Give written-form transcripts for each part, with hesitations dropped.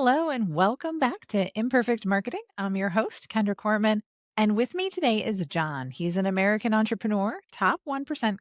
Hello and welcome back to Imperfect Marketing. I'm your host, Kendra Corman. And with me today is John. He's an American entrepreneur, top 1%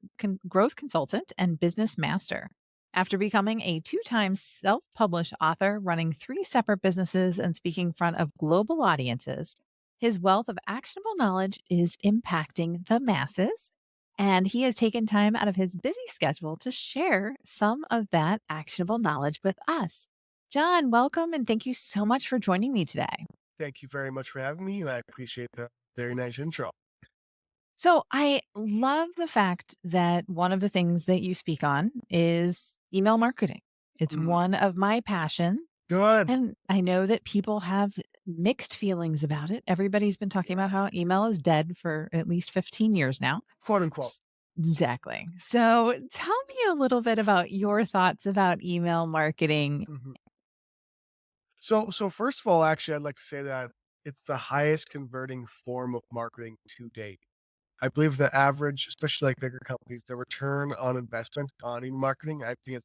growth consultant, and business master. After becoming a two-time self published author, running three separate businesses, and speaking in front of global audiences, his wealth of actionable knowledge is impacting the masses. And he has taken time out of his busy schedule to share some of that actionable knowledge with us. John, welcome and thank you so much for joining me today. Thank you very much for having me, and I appreciate the very nice intro. So, I love the fact that one of the things that you speak on is email marketing. It's Mm, one of my passions. good, And I know that people have mixed feelings about it. Everybody's been talking about how email is dead for at least 15 years now. quote unquote. S- Exactly. So, tell me a little bit about your thoughts about email marketing. Mhm. So first of all, actually, I'd like to say that it's the highest converting form of marketing to date. I believe the average, especially like bigger companies, the return on investment on email marketing, I think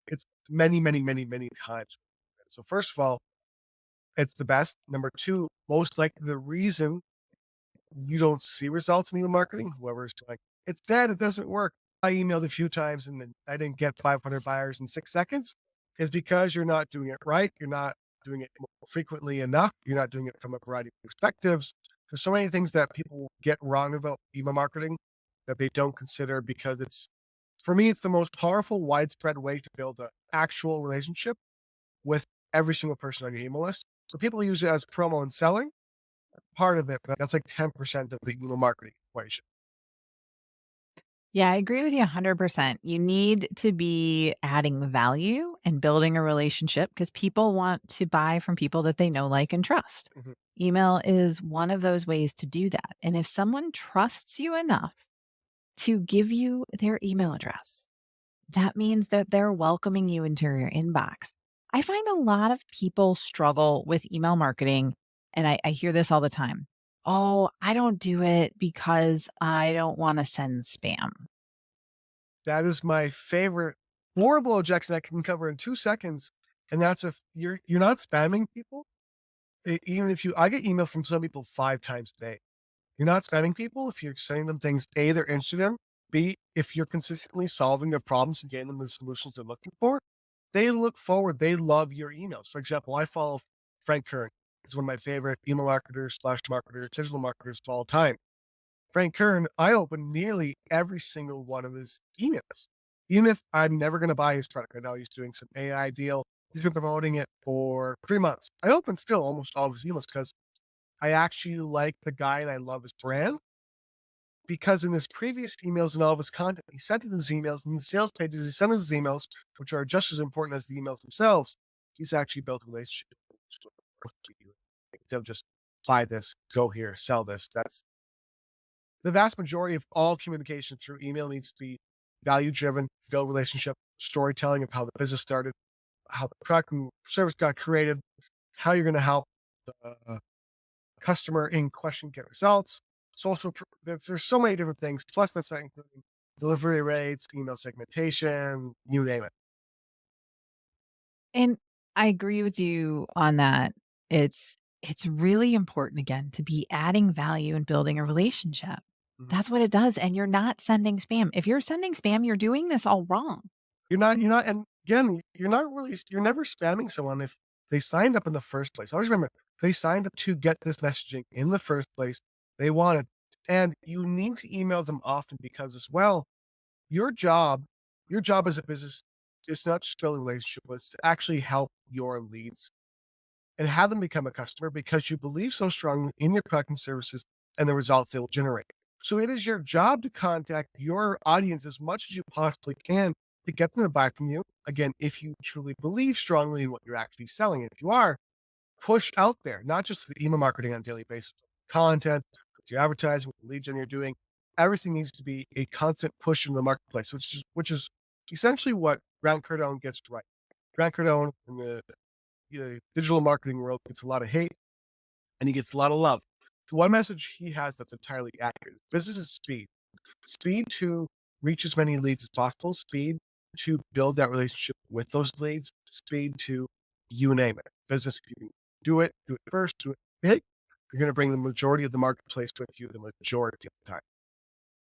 it's many, many, many, many times. So first of all, it's the best. Number two, most likely the reason you don't see results in email marketing, whoever's like, it's dead, it doesn't work. I emailed a few times and then I didn't get 500 buyers in 6 seconds is because you're not doing it right. You're not doing it more frequently enough. You're not doing it from a variety of perspectives. There's so many things that people get wrong about email marketing that they don't consider because for me, it's the most powerful, widespread way to build an actual relationship with every single person on your email list. So people use it as promo and selling part of it, but that's like 10% of the email marketing equation. Yeah, I agree with you 100%. You need to be adding value and building a relationship because people want to buy from people that they know, like, and trust. Mhm. Email is one of those ways to do that. And if someone trusts you enough to give you their email address, that means that they're welcoming you into your inbox. I find a lot of people struggle with email marketing, and I hear this all the time. Oh, I don't do it because I don't want to send spam. That is my favorite horrible objection I can cover in 2 seconds, and that's if you're not spamming people, even if I get email from some people 5 times a day. You're not spamming people if you're sending them things, A, they're interested in, B, if you're consistently solving their problems and getting them the solutions they're looking for, they look forward, they love your emails. For example, I follow Frank Kern. He's one of my favorite email marketers/marketers, digital marketers of all time. Frank Kern, I open nearly every single one of his emails. Even if I'm never going to buy his product. Right now, he's doing some AI deal. He's been promoting it for 3 months. I open still almost all of his emails because I actually like the guy and I love his brand. Because in his previous emails and all of his content, he sent in his emails and the sales pages he sent in his emails, which are just as important as the emails themselves, he's actually built a relationship with you. Instead of just buy this, go here, sell this. That's the vast majority of all communication through email needs to be value driven, build relationship, storytelling of how the business started, how the product and service got created, how you're going to help the customer in question get results. There's so many different things. Plus, that's not including delivery rates, email segmentation, you name it. And I agree with you on that. It's really important again to be adding value and building a relationship. Mhm. That's what it does. And you're not sending spam. If you're sending spam, you're doing this all wrong. And again, you're never spamming someone if they signed up in the first place. Always remember, they signed up to get this messaging in the first place. They wanted, and you need to email them often because as well, your job, your job as a business is not just build a relationship, but it's to actually help your leads and have them become a customer because you believe so strongly in your product and services and the results they will generate. So it is your job to contact your audience as much as you possibly can to get them to buy from you. Again, if you truly believe strongly in what you're actually selling. If you are, push out there, not just the email marketing on a daily basis, content, with your advertising, with the lead gen you're doing. Everything needs to be a constant push in the marketplace, which is essentially what Grant Cardone gets right. Grant Cardone in the digital marketing world gets a lot of hate and he gets a lot of love. The one message he has that's entirely accurate is business is speed. Speed to reach as many leads as possible, speed to build that relationship with those leads, speed to you name it. business. If you can do it first, do it big, you're going to bring the majority of the marketplace with you the majority of the time.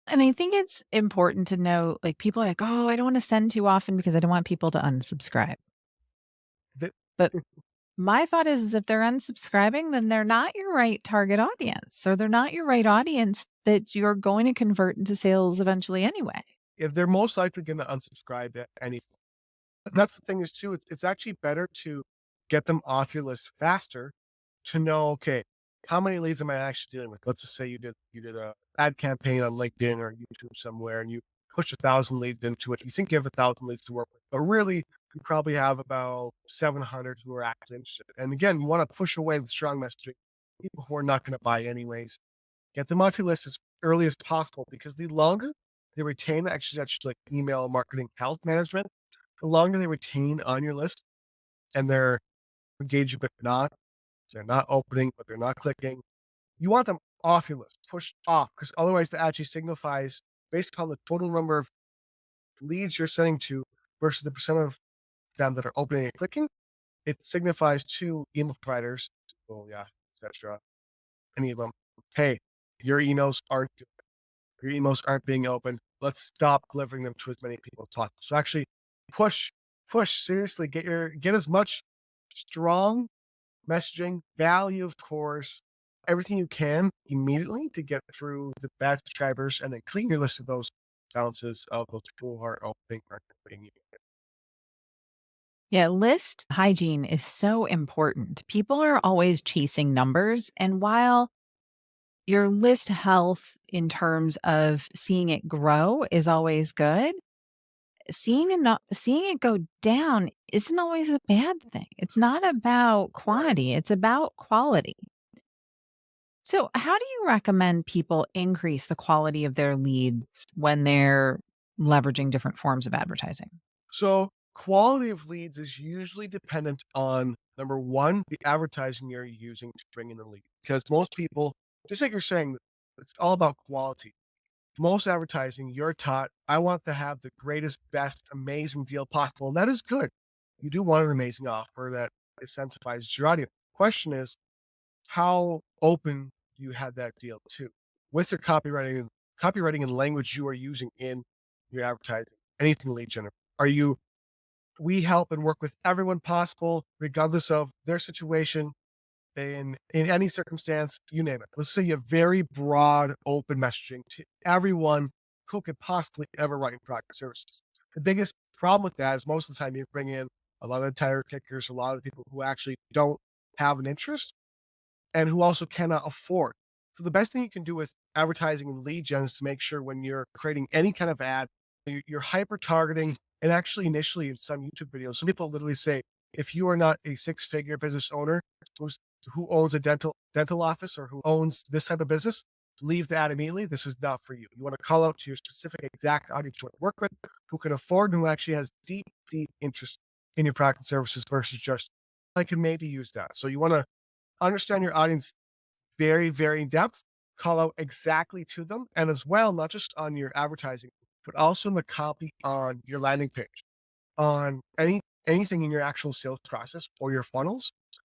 And I think it's important to know, like, people are like, "Oh, I don't wanna send too often because I don't want people to unsubscribe." That But my thought is if they're unsubscribing, then they're not your right target audience, or they're not your right audience that you're going to convert into sales eventually anyway. if they're most likely going to unsubscribe at any. That's the thing is too, it's actually better to get them off your list faster to know, okay, how many leads am I actually dealing with? Let's just say you did a ad campaign on LinkedIn or YouTube somewhere and you push 1,000 leads into it. You think you have 1,000 leads to work with, but really you probably have about 700 who are actually interested. And again, you want to push away the strong messaging, people who are not going to buy anyways. Get them off your list as early as possible because the longer they retain, actually that's like email marketing health management, the longer they retain on your list and they're engaging but not, they're not opening, but they're not clicking. You want them off your list, pushed off, because otherwise that actually signifies based on the total number of leads you're sending to versus the percent of them that are opening and clicking, it signifies to email providers, oh yeah, etc. Any of them, hey, your emails aren't your emails aren't being opened. Let's stop delivering them to as many people as possible. So actually push, push, seriously, get as much strong messaging, value, of course, everything you can immediately to get through the bad subscribers and then clean your list of those balances of those people who are opening or clicking you. Yeah, list hygiene is so important. People are always chasing numbers. And while your list health in terms of seeing it grow is always good, seeing it go down isn't always a bad thing. It's not about Right. quantity, it's about quality. So, how do you recommend people increase the quality of their leads when they're leveraging different forms of advertising? So quality of leads is usually dependent on number one, the advertising you're using to bring in the lead. Because most people, just like you're saying, it's all about quality. Most advertising, you're taught, I want to have the greatest, best, amazing deal possible. And that is good. You do want an amazing offer that incentivizes your audience. Question is, how open do you have that deal to? With your copywriting and language you are using in your advertising, anything lead generate. Are you we help and work with everyone possible, regardless of their situation, in any circumstance, you name it. Let's say you have very broad, open messaging to everyone who could possibly ever write product services. The biggest problem with that is most of the time you bring in a lot of the tire kickers, a lot of the people who actually don't have an interest and who also cannot afford. So the best thing you can do with advertising and lead gen is to make sure when you're creating any kind of ad, you're hyper targeting. And actually, initially in some YouTube videos, some people literally say, if you are not a six-figure business owner who owns a dental office or who owns this type of business, leave the ad immediately. This is not for you. You want to call out to your specific exact audience you want to work with, who can afford and who actually has deep, deep interest in your product and services versus just I can maybe use that. So you want to understand your audience very, very in depth, call out exactly to them, and as well, not just on your advertising, but also in the copy on your landing page, on anything in your actual sales process or your funnels.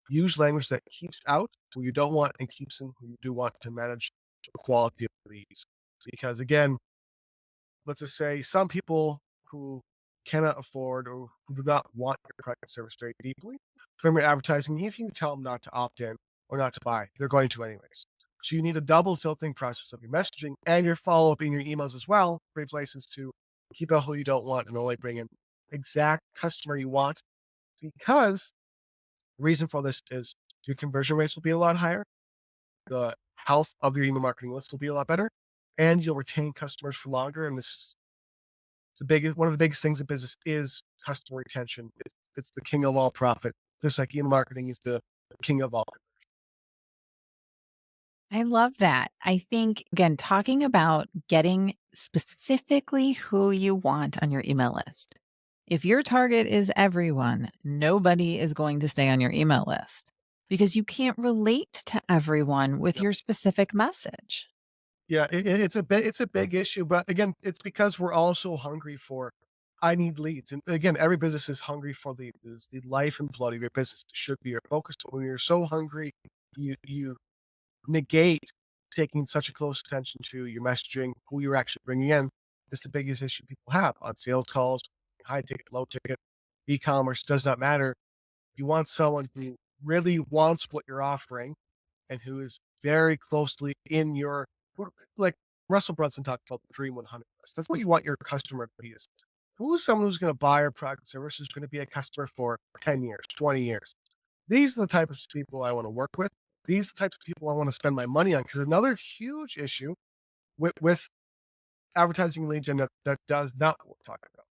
Use language that keeps out who you don't want and keeps in who you do want to manage the quality of leads. Because again, let's just say some people who cannot afford or who do not want your product and service very deeply from your advertising, even if you tell them not to opt in or not to buy, they're going to anyways. So you need a double filtering process of your messaging and your follow up in your emails as well. Great places to keep out who you don't want and only bring in exact customer you want. Because the reason for this is your conversion rates will be a lot higher. The health of your email marketing list will be a lot better, and you'll retain customers for longer. And this the biggest one of the biggest things in business is customer retention. It's the king of all profit. Just like email marketing is the king of all. I love that. I think, again, talking about getting specifically who you want on your email list. If your target is everyone, nobody is going to stay on your email list because you can't relate to everyone with Yep. your specific message. Yeah, it's a big issue, but again, it's because we're all so hungry for I need leads. And again, every business is hungry for leads. It's the life and blood of your business. It should be your focus. But when you're so hungry, you negate taking such a close attention to your messaging, who you're actually bringing in. Is the biggest issue people have on sales calls, high ticket, low ticket, e-commerce, does not matter. You want someone who really wants what you're offering and who is very closely in your, like Russell Brunson talked about the Dream 100 list. That's what you want your customer to be. Is who's someone who's going to buy your product and service who's going to be a customer for 10 years, 20 years. These are the types of people I want to work with. These are the types of people I want to spend my money on. Because another huge issue with advertising lead gen that does not what we're talking about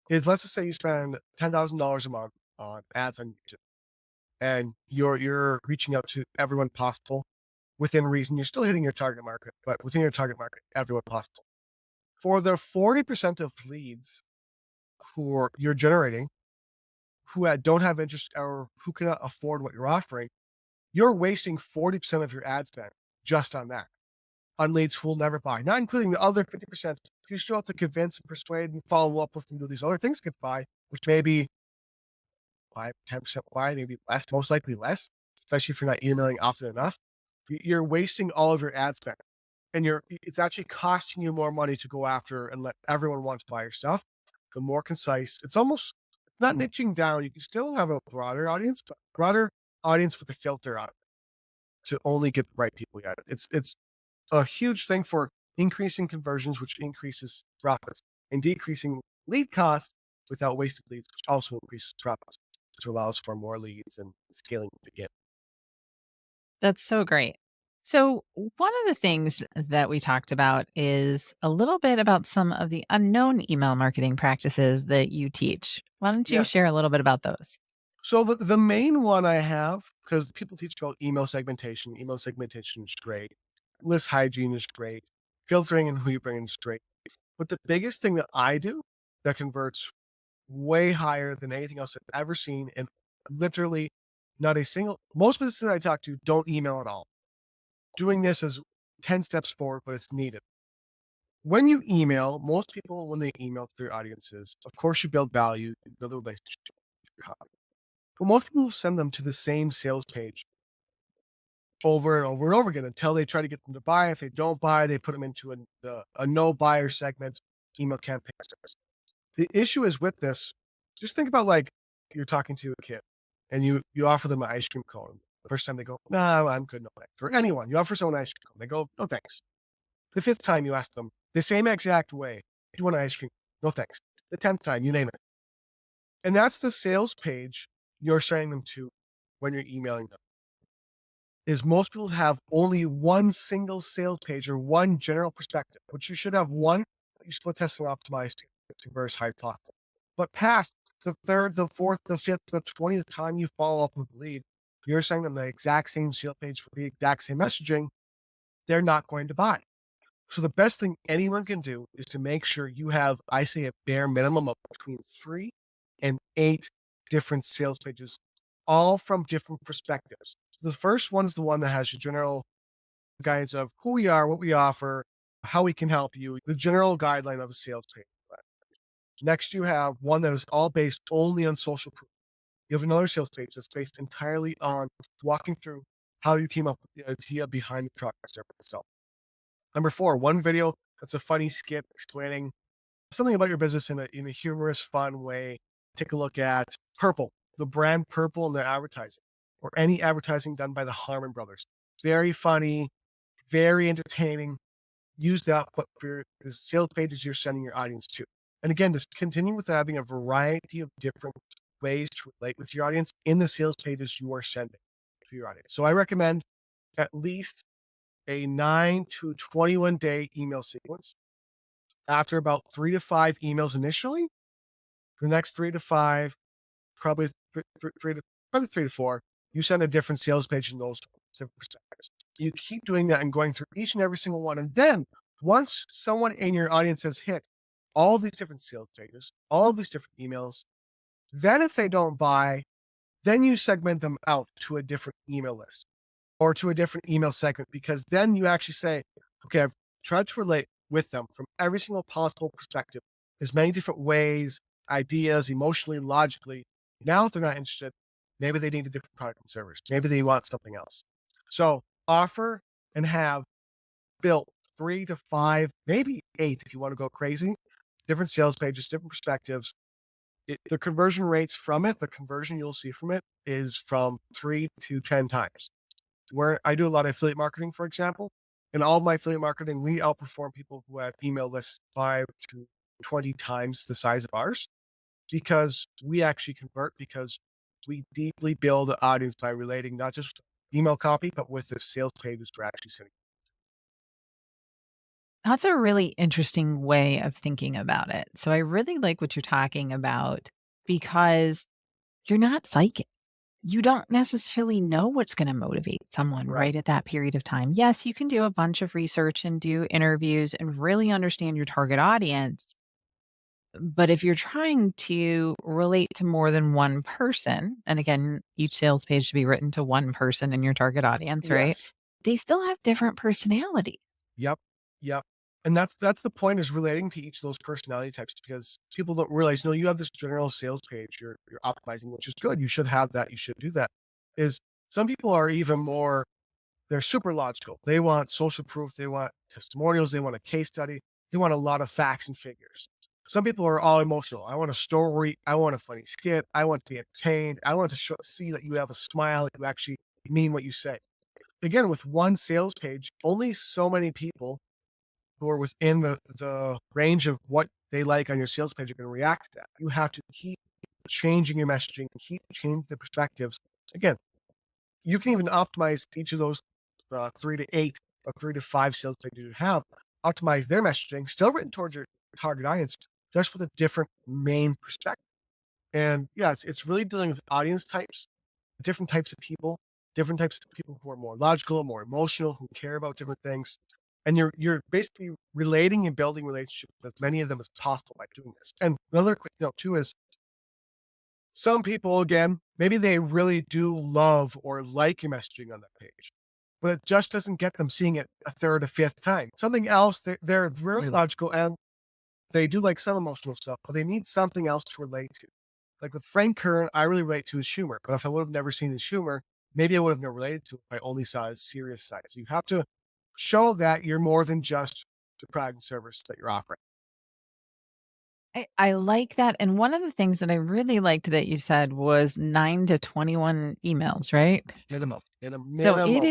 is, let's just say you spend $10,000 a month on ads on YouTube and you're reaching out to everyone possible within reason. You're still hitting your target market, but within your target market, everyone possible. For the 40% of leads you're generating who don't have interest or who cannot afford what you're offering, you're wasting 40% of your ad spend just on that, on leads who will never buy, not including the other 50%. You still have to convince and persuade and follow up with them to do these other things get buy, which may be 5, 10% buy, maybe less, most likely less, especially if you're not emailing often enough. You're wasting all of your ad spend. And it's actually costing you more money to go after and let everyone want to buy your stuff. The more concise, it's not niching down. You can still have a broader audience, but broader audience with a filter on it to only get the right people yet. It's a huge thing for increasing conversions, which increases profits, and decreasing lead costs without wasted leads, which also increases profits, which allows for more leads and scaling again. That's so great. So, one of the things that we talked about is a little bit about some of the unknown email marketing practices that you teach. Why don't you share Yes. a little bit about those? So the main one I have, because people teach about email segmentation. Email segmentation is great. List hygiene is great. Filtering and who you bring in is great. But the biggest thing that I do that converts way higher than anything else I've ever seen, and literally not a single, most businesses I talk to don't email at all. Doing this is 10 steps forward, but it's needed. When you email, most people, when they email to their audiences, of course, you build value, you build a relationship. But most people send them to the same sales page over and over and over again until they try to get them to buy. If they don't buy, they put them into a no buyer segment email campaign. The issue is with this, just think about like you're talking to a kid and you offer them an ice cream cone. The first time they go, no, I'm good, no thanks. Or anyone, you offer someone an ice cream cone, they go, no thanks. The fifth time you ask them the same exact way, do you want an ice cream? No thanks. The 10th time, you name it. And that's the sales page you're sending them to when you're emailing them. Is most people have only one single sales page or one general perspective, which you should have one that you split test and optimize to converse high thoughts. But past the third, the fourth, the fifth, the 20th time you follow up with a lead, you're sending them the exact same sales page with the exact same messaging, they're not going to buy. So the best thing anyone can do is to make sure you have, I say, a bare minimum of between 3 and 8 different sales pages, all from different perspectives. So the first one is the one that has your general guidance of who we are, what we offer, how we can help you, the general guideline of a sales page. Next, you have one that is all based only on social proof. You have another sales page that's based entirely on walking through how you came up with the idea behind the product or service itself. Number 4, one video that's a funny skit explaining something about your business in a humorous, fun way. Take a look at Purple, the brand Purple and their advertising, or any advertising done by the Harmon brothers. Very funny, very entertaining. Use that for the sales pages you're sending your audience to. And again, just continue with having a variety of different ways to relate with your audience in the sales pages you are sending to your audience. So I recommend at least a 9 to 21 day email sequence. After about 3 to 5 emails initially, the next 3 to 5, probably 3 to 4, you send a different sales page in those different perspectives. You keep doing that and going through each and every single one. And then once someone in your audience has hit all these different sales pages, all of these different emails, then if they don't buy, then you segment them out to a different email list or to a different email segment, because then you actually say, okay, I've tried to relate with them from every single possible perspective. There's many different ways, ideas, emotionally, logically. Now, if they're not interested, maybe they need a different product and service. Maybe they want something else. So offer and have built 3 to 5, maybe 8 if you want to go crazy, different sales pages, different perspectives. The conversion rates from it, the conversion you'll see from it is from 3 to 10 times. Where I do a lot of affiliate marketing, for example, in all of my affiliate marketing, we outperform people who have email lists 5 to 20 times the size of ours because we actually convert because we deeply build the audience by relating not just email copy, but with the sales pages we're actually sending. That's a really interesting way of thinking about it. So I really like what you're talking about because you're not psychic. You don't necessarily know what's going to motivate someone Right. right at that period of time. Yes, you can do a bunch of research and do interviews and really understand your target audience. But if you're trying to relate to more than one person, and again, each sales page should be written to one person in your target audience, right? Yes. They still have different personalities. Yep. Yep. And that's the point is relating to each of those personality types because people don't realize, you have this general sales page you're optimizing, which is good. You should have that. You should do that. Is some people are even more they're super logical. They want social proof, they want testimonials, they want a case study, they want a lot of facts and figures. Some people are all emotional. I want a story, I want a funny skit, I want to be entertained, I want to see that you have a smile, that you actually mean what you say. Again, with one sales page, only so many people who are within the range of what they like on your sales page are going to react to that. You have to keep changing your messaging, keep changing the perspectives. Again, you can even optimize each of those 3 to 8 or 3 to 5 sales pages you have, optimize their messaging, still written towards your target audience, just with a different main perspective. And yeah, it's really dealing with audience types, different types of people who are more logical, more emotional, who care about different things. And you're basically relating and building relationships with as many of them as possible by doing this. And another quick note too is some people, again, maybe they really do love or like your messaging on that page, but it just doesn't get them seeing it a third, a fifth time. Something else, they're very logical and they do like some emotional stuff, but they need something else to relate to. Like with Frank Kern, I really relate to his humor, but if I would have never seen his humor, maybe I would have never related to it if I only saw his serious side. So you have to show that you're more than just the product and service that you're offering. I like that. And one of the things that I really liked that you said was 9 to 21 emails, right? Minimum. In a So minimum.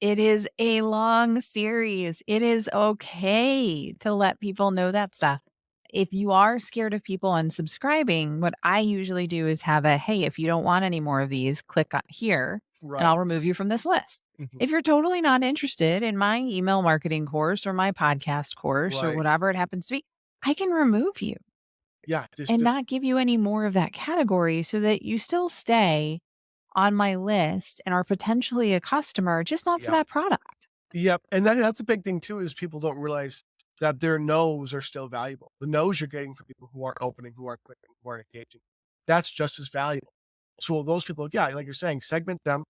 it is a long series. It is okay to let people know that stuff. If you are scared of people unsubscribing, what I usually do is have a, hey, if you don't want any more of these, click on here and Right. I'll remove you from this list. Mhm. If you're totally not interested in my email marketing course or my podcast course or Right. whatever it happens to be, I can remove you Yeah. Just, and just, not give you any more of that category so that you still stay on my list and are potentially a customer, just not for yeah. that product. Yep, and that's a big thing too is people don't realize that their no's are still valuable. The no's you're getting from people who aren't opening, who aren't clicking, who aren't engaging, that's just as valuable. So those people, yeah, like you're saying, segment them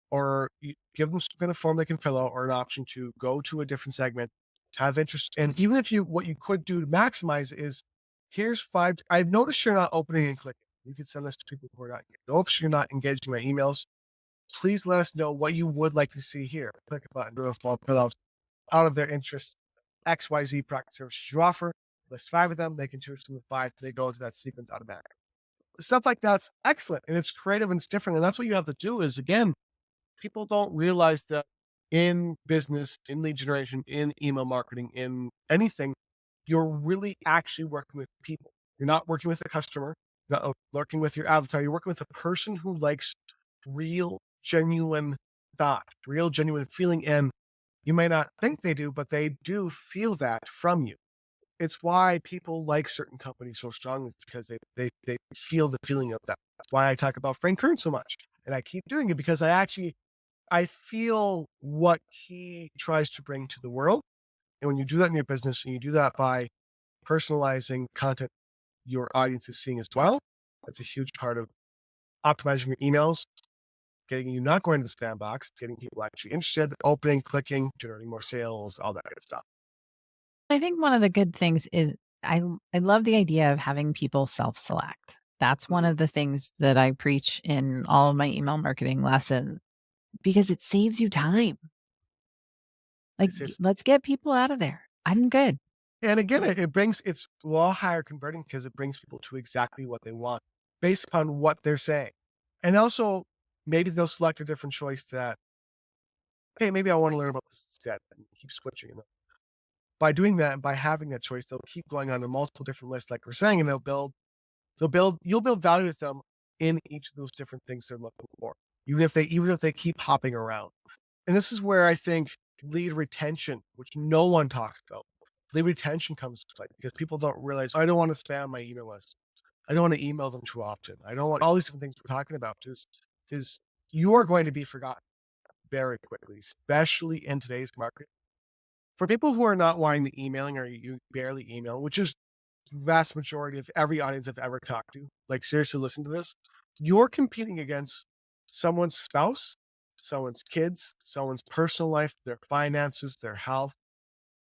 or you give them some kind of form they can fill out or an option to go to a different segment, to have interest. And even if what you could do to maximize is here's 5. I've noticed you're not opening and clicking. You could send this to people who are not. Notice you're not engaging my emails. Please let us know what you would like to see here. Click a button to fill out of their interest XYZ product services you offer. List 5 of them. They can choose from the 5. They go into that sequence automatically. Stuff like that's excellent and it's creative and it's different. And that's what you have to do is again, people don't realize that in business, in lead generation, in email marketing, in anything, you're really actually working with people. You're not working with a customer, you're not working with your avatar. You're working with a person who likes real, genuine thought, real, genuine feeling. And you may not think they do, but they do feel that from you. It's why people like certain companies so strongly. It's because they feel the feeling of that. That's why I talk about Frank Kern so much. And I keep doing it because I feel what he tries to bring to the world. And when you do that in your business and you do that by personalizing content your audience is seeing as well, that's a huge part of optimizing your emails, getting you not going to the spam box, getting people actually interested, opening, clicking, generating more sales, all that good stuff. I think one of the good things is I love the idea of having people self-select. That's one Mhm. of the things that I preach in all of my email marketing lessons because it saves you time. Like, It saves let's get people out of there. I'm good. and again, it brings it's a lot higher converting because it brings people to exactly what they want based upon what they're saying. And also, maybe they'll select a different choice that, "Hey, maybe I wanna learn about this instead," and keep switching, By doing that and by having that choice, they'll keep going on to multiple different lists like we're saying, and you'll build value with them in each of those different things they're looking for, even if they keep hopping around. And this is where I think lead retention, which no one talks about, lead retention comes to play because people don't realize, "I don't wanna spam my email list. I don't wanna email them too often. I don't want" all these different things we're talking about is you are going to be forgotten very quickly, especially in today's market. For people who are not wanting to emailing or you barely email, which is vast majority of every audience I've ever talked to, like, seriously listen to this, you're competing against someone's spouse, someone's kids, someone's personal life, their finances, their health.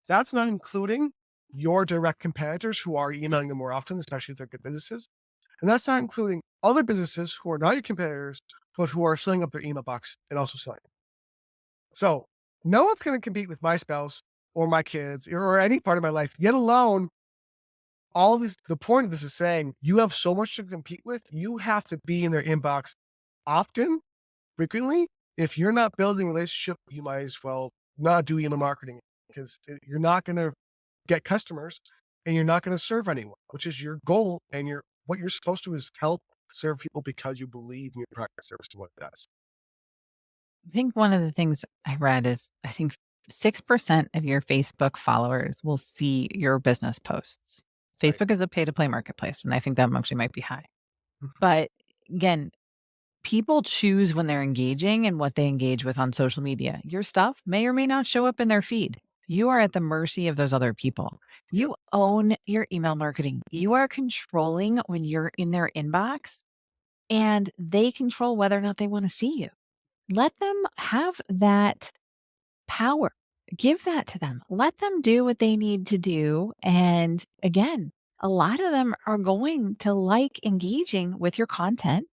That's not including your direct competitors who are emailing them more often, especially if they're good businesses. And that's not including other businesses who are not your competitors, but who are filling up their email box and also selling. So no one's going to compete with my spouse or my kids or any part of my life, yet alone all this. The point of this is saying you have so much to compete with. You have to be in their inbox often, frequently. If you're not building a relationship, you might as well not do email marketing because you're not going to get customers and you're not going to serve anyone, which is your goal. And what you're supposed to is help serve people because you believe in your product service and what it does. I think one of the things I read is I think 6% of your Facebook followers will see your business posts. Right. Facebook is a pay to play marketplace, and I think that actually might be high. Mhm. But again, people choose when they're engaging and what they engage with on social media. Your stuff may or may not show up in their feed. You are at the mercy of those other people. Yep. You own your email marketing. You are controlling when you're in their inbox, and they control whether or not they want to see you. Let them have that power. Give that to them. Let them do what they need to do. And again, a lot of them are going to like engaging with your content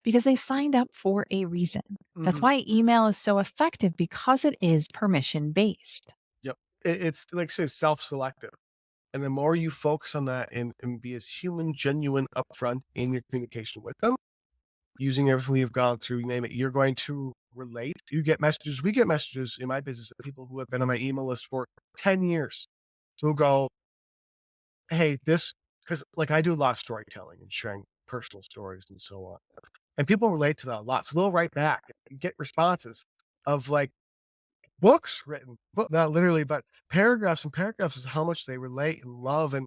because they signed up for a reason. That's Mhm. why email is so effective because it is permission based. Yep. It's like I say, self-selective. And the more you focus on that and be as human, genuine, upfront in your communication with them, using everything we've gone through, you name it, you're going to relate. You get messages. We get messages in my business of people who have been on my email list for 10 years who go, "Hey, this," because like I do a lot of storytelling and sharing personal stories and so on. And people relate to that a lot. So they'll write back and get responses of like books written, not literally, but paragraphs and paragraphs is how much they relate and love. And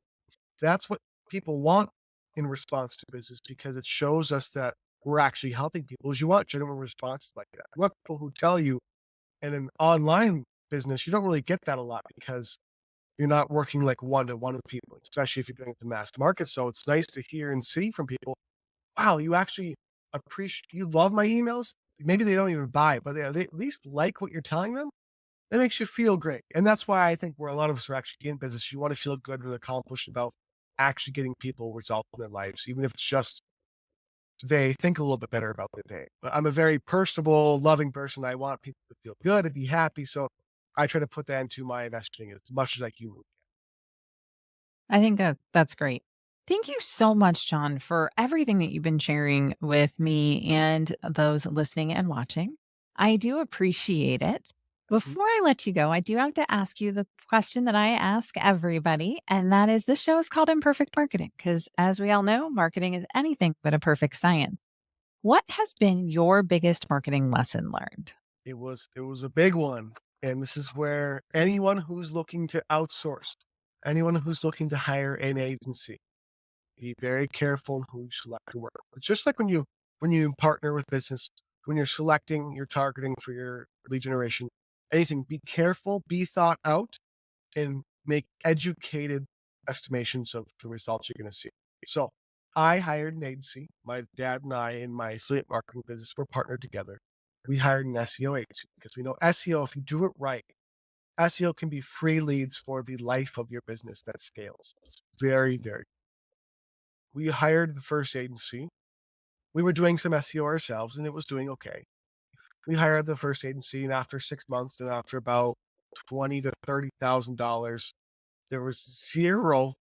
that's what people want in response to business because it shows us that we're actually helping people. Is you want genuine responses like that. You want people who tell you, in an online business, you don't really get that a lot because you're not working like one to one with people, especially if you're doing it to mass market. So it's nice to hear and see from people, wow, you actually you love my emails. Maybe they don't even buy it, but they at least like what you're telling them. That makes you feel great. And that's why I think where a lot of us are actually in business, you want to feel good and accomplished about actually getting people results in their lives, even if it's just they think a little bit better about the day. But I'm a very personable, loving person. I want people to feel good and be happy. So I try to put that into my messaging as much as I can. I think that that's great. Thank you so much, John, for everything that you've been sharing with me and those listening and watching. I do appreciate it. Mhm. Before I let you go, I do have to ask you the question that I ask everybody, and that is this show is called Imperfect Marketing because, as we all know, marketing is anything but a perfect science. What has been your biggest marketing lesson learned? It was a big one. And this is where anyone who's looking to outsource, anyone who's looking to hire an agency, be very careful in who you select to work with. It's just like when you partner with business, when you're selecting your targeting for your lead generation, anything, be careful, be thought out, and make educated estimations of the results you're gonna see. So, I hired an agency. My dad and I in my affiliate marketing business were partnered together. We hired an SEO agency because we know SEO, if you do it right, SEO can be free leads for the life of your business that scales. Very, very. We hired the first agency. We were doing some SEO ourselves and it was doing okay. We hired the first agency, and after 6 months and after about 20 to $30,000, there was zero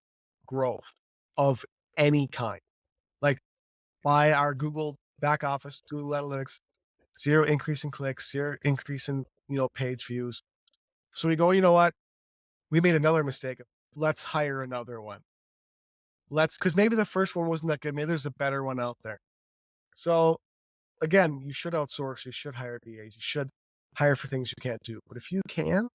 growth of any kind. Like by our Google back office, Google Analytics, zero increase in clicks, zero increase in, page views. So we go, you know what? We made another mistake. Let's hire another one. Because maybe the first one wasn't that good. Maybe there's a better one out there. So again, you should outsource. You should hire VAs. You should hire for things you can't do. But if you can,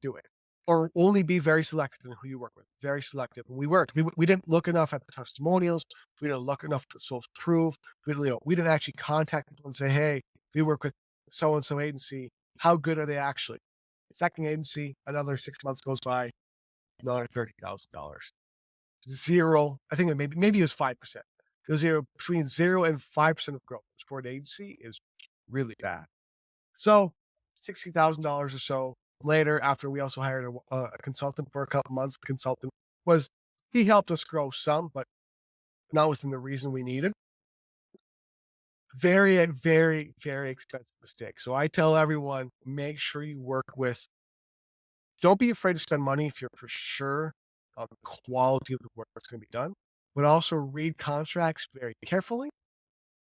do it. Or only be very selective in who you work with. Very selective. We worked. We didn't look enough at the testimonials. We didn't look enough at the social proof. We didn't actually contact people and say, hey, we work with so and so agency. How good are they actually? Second agency, another 6 months goes by, another $30,000. Zero. I think maybe it was 5%. It was between 0 and 5% of growth, which for an agency is really bad. So $60,000 or so later, after we also hired a consultant for a couple months, the consultant he helped us grow some, but not within the reason we needed. Very, very, very expensive mistake. So I tell everyone, make sure you work with, don't be afraid to spend money if you're for sure on the quality of the work that's going to be done, but also read contracts very carefully.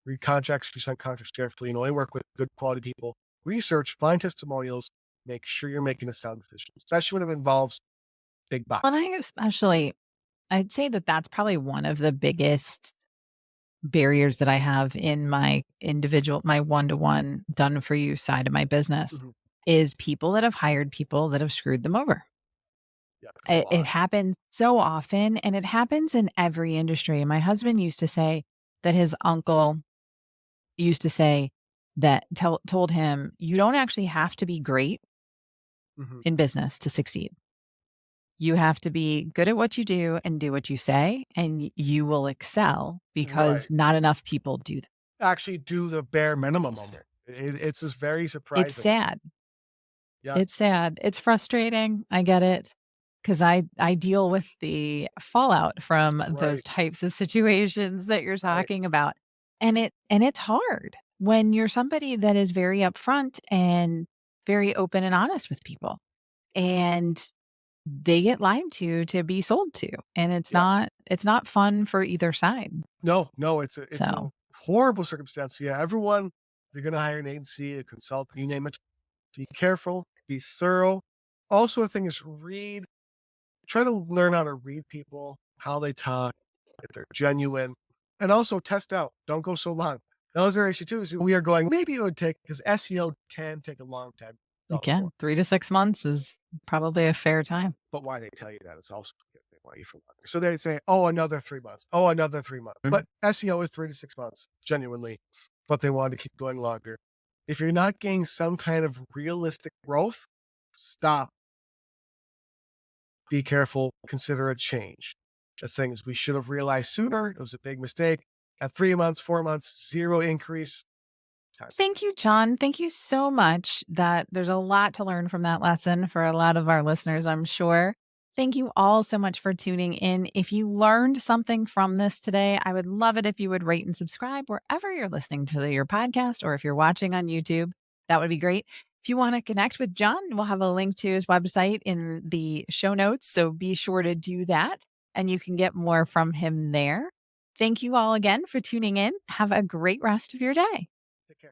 Read contracts, you sign contracts carefully, and only work with good quality people. Research, find testimonials, make sure you're making a sound decision, especially when it involves big bucks. And I'd say that that's probably one of the biggest barriers that I have in my one-to-one done for you side of my business Mhm. is people that have hired people that have screwed them over. Yeah, it's a It lot. happens so often and it happens in every industry. My husband used to say that his uncle used to say that told him, "You don't actually have to be great Mhm. in business to succeed. You have to be good at what you do and do what you say, and you will excel Right. because not enough people do that." Actually do the bare minimum on it. It's just very It's surprising. sad. Yeah, It's sad. It's frustrating. I get it, because I deal with the fallout from those right, types of situations that you're right. talking about, and it's hard when you're somebody that is very upfront and very open and honest with people, and they get lied to be sold to, and Yeah. it's not fun for either side. No, no, it's a So, horrible circumstance. Yeah, everyone, if you're gonna hire an agency, a consultant, you name it, be careful, be thorough. Also, a thing is try to learn how to read people, how they talk, if they're genuine, and also test out. Don't go so long. That was our issue too. Is we are going, maybe it would take, because SEO can take a long time to for. again, 3 to 6 months is probably a fair time. But why they tell you that, it's also because they want you for longer. So they say, oh, another 3 months. Oh, another 3 months. But SEO is 3 to 6 months, genuinely. But they want to keep going longer. If you're not getting some kind of realistic growth, stop. Be careful, consider a change. That's things we should have realized sooner. It was a big mistake. At 3 months, 4 months, zero increase. Time. Thank you, John. Thank you so much. That there's a lot to learn from that lesson for a lot of our listeners, I'm sure. Thank you all so much for tuning in. If you learned something from this today, I would love it if you would rate and subscribe wherever you're listening to your podcast or if you're watching on YouTube. That would be great. If you want to connect with John, we'll have a link to his website in the show notes. So be sure to do that and you can get more from him there. Thank you all again for tuning in. Have a great rest of your day. Take care.